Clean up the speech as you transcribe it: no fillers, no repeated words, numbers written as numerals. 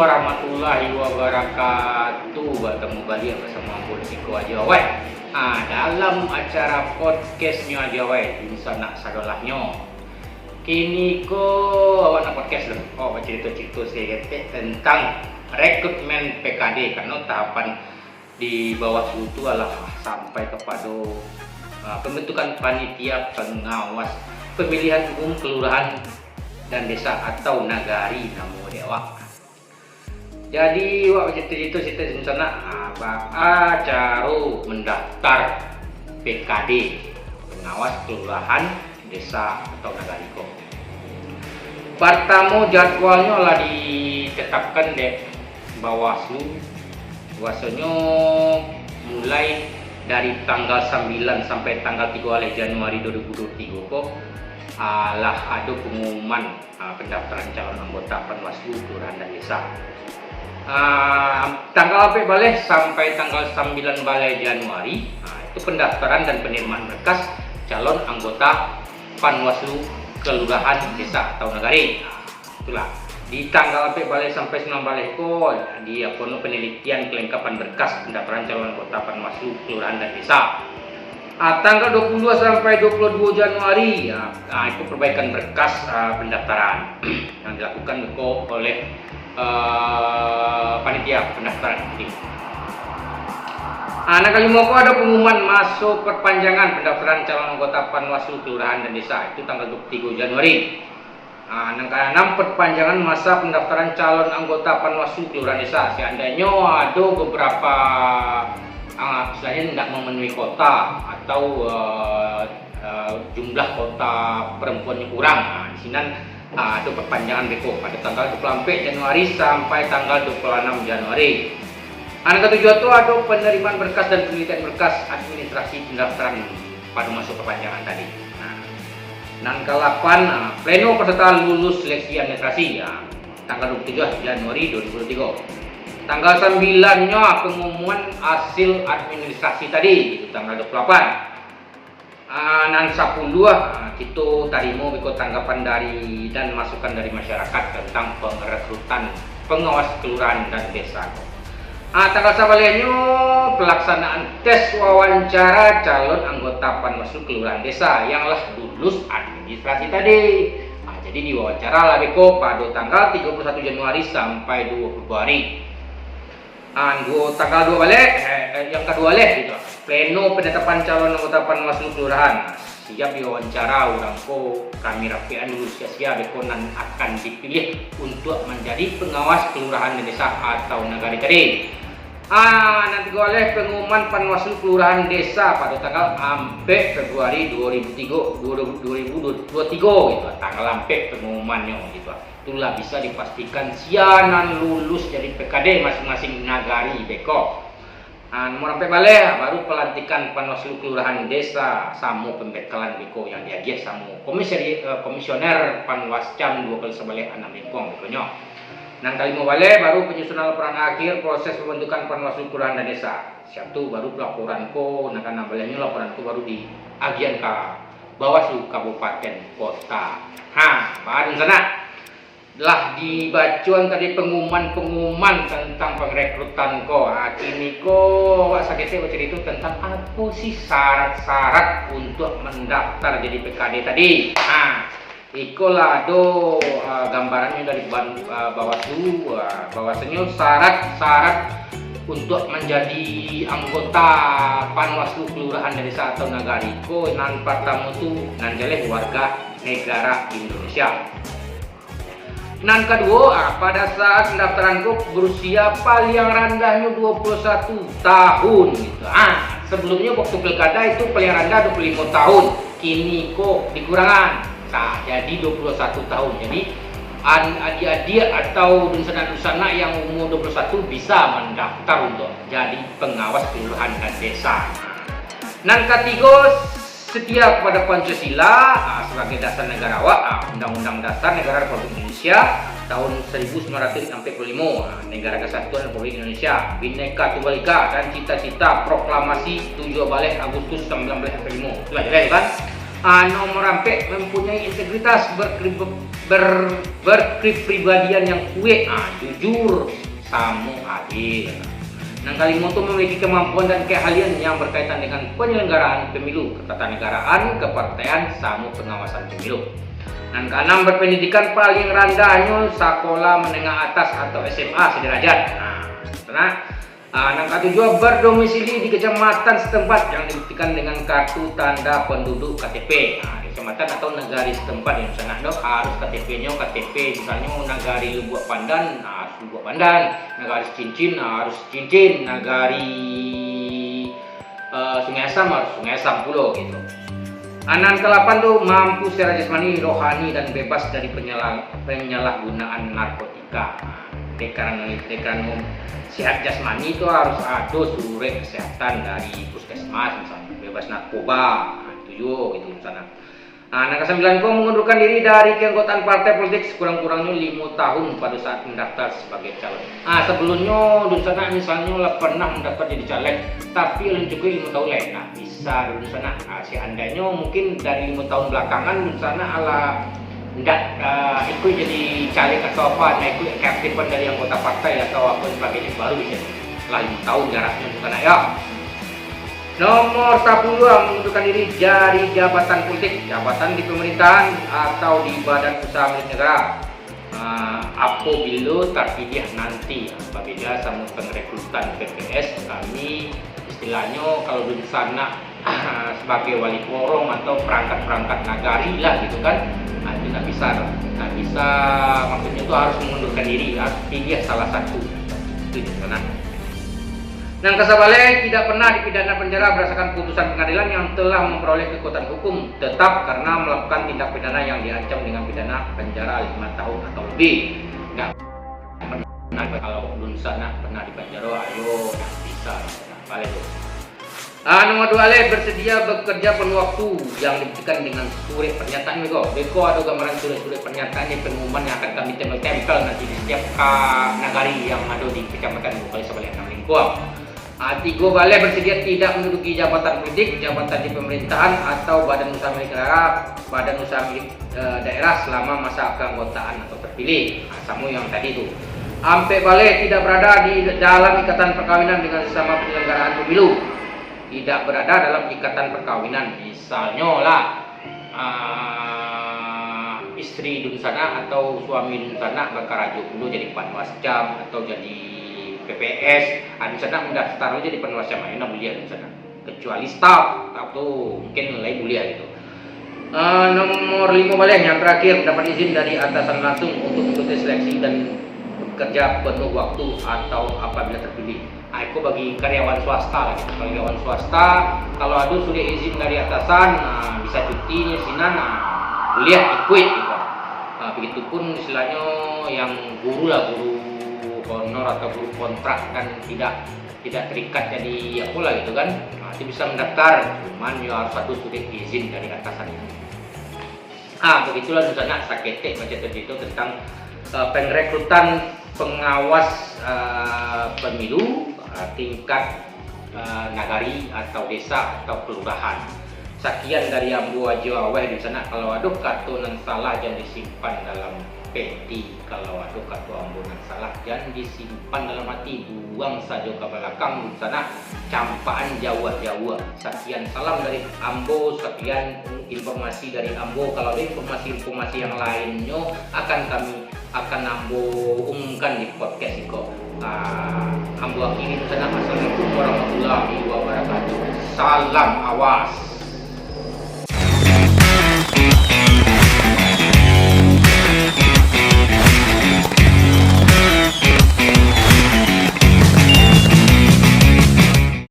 warahmatullahi wabarakatuh. Bertemu kembali bersama Politiko Ajawai. Dalam acara podcastnya Ajawai di sana sadolahnya. Kini ko awak podcast loh. Cerita-cerita sedikit tentang rekrutmen PKD karena tahapan di bawah itu adalah sampai kepada pembentukan panitia pengawas pemilihan umum kelurahan dan desa atau nagari namo dewa. Jadi waktu itu sana acara mendaftar PKD pengawas kelurahan desa atau nagari ko. Pertama jadwalnya lah ditetapkan deh Bawaslu. Bahwasanya mulai dari tanggal 9 sampai tanggal 3 Januari 2023 kok ada pengumuman pendaftaran calon anggota Panwaslu kelurahan dan desa. Tanggal apa balik sampai tanggal 9 Januari itu pendaftaran dan penerimaan berkas calon anggota Panwaslu kelurahan desa atau nagari. Itulah di tanggal apa balik sampai 9 balik kok di penelitian kelengkapan berkas pendaftaran calon anggota Panwaslu kelurahan dan desa. Tanggal 22 sampai 22 Januari itu perbaikan berkas pendaftaran yang dilakukan oleh panitia pendaftaran ini. Kali mau ada pengumuman masuk perpanjangan pendaftaran calon anggota Panwaslu kelurahan dan desa itu tanggal 23 Januari. Yang 6 perpanjangan masa pendaftaran calon anggota Panwaslu kelurahan desa. Seandainya ada beberapa misalnya tidak memenuhi kota atau jumlah kota perempuannya kurang, di sini ada perpanjangan beko pada tanggal 24 Januari sampai tanggal 26 Januari. Yang ketujuh itu ada penerimaan berkas dan penelitian berkas administrasi pendaftaran pada masuk perpanjangan tadi. Dan ke-8 pleno peserta lulus seleksi administrasi tanggal 27 Januari 2023. Tanggal 9-nya pengumuman hasil administrasi tadi itu tanggal 28. Dan 10 kita tarimo ikut tanggapan dari dan masukan dari masyarakat tentang perekrutan pengawas kelurahan dan desa. Tanggal 9-nya pelaksanaan tes wawancara calon anggota Panwaslu kelurahan desa yang lah lulus administrasi tadi. Jadi diwawancara lah beko pada tanggal 31 Januari sampai 2 Februari. Tanggal 2 balik yang kedua gitu. Pleno penetapan calon anggota Panwaslu kelurahan. Siap diwawancara orang ko kami rapian dulu sia-sia bekonan akan dipilih untuk menjadi pengawas kelurahan dan desa atau nagari tadi. Nanti oleh pengumuman Panwaslu kelurahan desa pada tanggal 4 Februari 2023 gitu. Tanggal 4 pengumumannya gitu. Itulah bisa dipastikan sianan lulus jadi PKD masing-masing nagari beko. Nomor sampai balik baru pelantikan Panwaslu kelurahan desa samu pembekalan beko yang diagiat samu komisioner Panwascam 2 kali sebalik 6 lingkong bekonya. Nang kali mau balik baru penyusunan laporan akhir proses pembentukan Panwaslu kelurahan dan desa. Satu baru laporan ko, nang balenya laporan ko baru di agian ke Bawaslu kabupaten kota. Bahan sana lah dibacuan tadi pengumuman tentang pengrekrutan ko. Kini ko sakitnya bercerita tentang apa sih syarat-syarat untuk mendaftar jadi PKD tadi. Ikolah gambarannya dari Bawaslu. Bahwasanya syarat-syarat untuk menjadi anggota Panwaslu kelurahan dan desa atau nagari ko nan pertama tu nanjaleh warga negara Indonesia. Nan kedua, pada saat pendaftaran ko berusia paling rendahnya 21 tahun gitu. Sebelumnya waktu pilkada itu paling rendah 25 tahun. Kini kok dikurangan. Jadi 21 tahun. Jadi adik-adik atau dusana-dusana yang umur 21 bisa mendaftar untuk jadi pengawas kelurahan dan desa. Nan ketiga, setia kepada Pancasila sebagai dasar negarawan. Undang-Undang Dasar Negara Republik Indonesia tahun 1945, Negara Kesatuan Republik Indonesia, Bhinneka Tunggal Ika dan cita-cita proklamasi 7 Agustus 1945. Itulah jelas kan? Nomor ampe mempunyai integritas, berkepribadian yang kuat, jujur, samu adil. Nang Kalimoto memiliki kemampuan dan keahlian yang berkaitan dengan penyelenggaraan pemilu, ketatanegaraan, kepartean, samu pengawasan pemilu. Nang keenam berpendidikan paling rendahnya sekolah menengah atas atau SMA sederajat. Nang ketujuh berdomisili di kecamatan setempat yang dibuktikan dengan kartu tanda penduduk KTP. Di kecamatan atau negari setempat yang sana harus KTP-nya KTP, misalnya negari Lubuk Pandan harus Lubuk Pandan, negari Cincin harus Cincin, negari Sungai Asam harus Sungai Asam pulau gitu. Anan ke-8 tuh mampu secara jasmani, rohani dan bebas dari penyalahgunaan narkotika. Karena sehat jasmani itu harus ada surat kesehatan dari puskesmas, misalnya bebas narkoba, itu juga gitu misalnya. Nah, ke-9 mengundurkan diri dari keanggotaan partai politik sekurang-kurangnya 5 tahun pada saat mendaftar sebagai calon. Sebelumnya dun sana misalnya pernah mendaftar jadi caleg, tapi yang cukup 5 tahun lain. Bisa dun sana. Seandainya mungkin dari 5 tahun belakangan dun sana tidak ikut jadi caleg atau apa, ikut keaktifan dari anggota partai atau apa sebagainya, baru bisa setelah 5 tahun jaraknya bukan ya. Nomor 10 mengundurkan diri dari jabatan politik, jabatan di pemerintahan atau di badan usaha milik negara apabila terpilih nanti. Apabila sama pengrekrutan PPS, kami istilahnya kalau di sana sebagai wali korong atau perangkat-perangkat nagari lah gitu kan. Itu nggak bisa, maksudnya itu harus mengundurkan diri, harus pilih salah satu itu di sana. Nang kasabale tidak pernah dipidana penjara berdasarkan putusan pengadilan yang telah memperoleh kekuatan hukum tetap karena melakukan tindak pidana yang diancam dengan pidana penjara 5 tahun atau lebih. Nggak pernah, kalau belum sana pernah di penjara, ayo bisa balik tuh. Nomor 2 bersedia bekerja penuh waktu yang dibuktikan dengan surat pernyataan Beko ada gambaran surat pernyataan yang pengumuman yang akan kami tempel nanti di setiap nagari yang ada di kecamatan Bukali Sabalik 6 Lingkuang. 3 bersedia tidak menduduki jabatan politik, jabatan di pemerintahan atau badan usaha milik negara, badan usaha milik daerah selama masa keanggotaan atau terpilih. Sama yang tadi itu. Ampe balik tidak berada di dalam ikatan perkawinan dengan sesama penyelenggaraan pemilu. Tidak berada dalam ikatan perkawinan, misalnya lah istri dun sana atau suami dun sana berkarajuk dulu jadi panwas jam atau jadi PPS, di sana mendaftar jadi panwas jam mana boleh di sana, kecuali staff atau mungkin nilai boleh gitu. Nomor 5 balik yang terakhir dapat izin dari atasan langsung untuk mengikuti seleksi dan bekerja penuh waktu atau apabila terpilih. Itu bagi karyawan swasta lagi. Karyawan swasta kalau ada sudah izin dari atasan, bisa cutinya sinan, lihat ikut gitu. Begitupun istilahnya yang guru honor atau guru kontrak kan tidak terikat jadi apa lah gitu kan. Itu bisa mendaftar, cuman ya harus satu sudah izin dari atasannya. Begitulah misalnya sakete baca tadi itu tentang pengrekrutan pengawas pemilu tingkat nagari atau desa atau kelurahan. Sekian dari Ambo aja aweh di sana. Kalau ada kartu nan salah jangan disimpan dalam peti. Kalau ada kartu Ambo nan salah jangan disimpan dalam hati, buang saja ke belakang di sana. Campaan Jawa. Sekian salam dari Ambo, sekian informasi dari Ambo. Kalau ada informasi yang lainnya akan Ambo umumkan di podcast ini kok. Ambo akhiri sana. Assalamualaikum warahmatullahi wabarakatuh. Salam awas.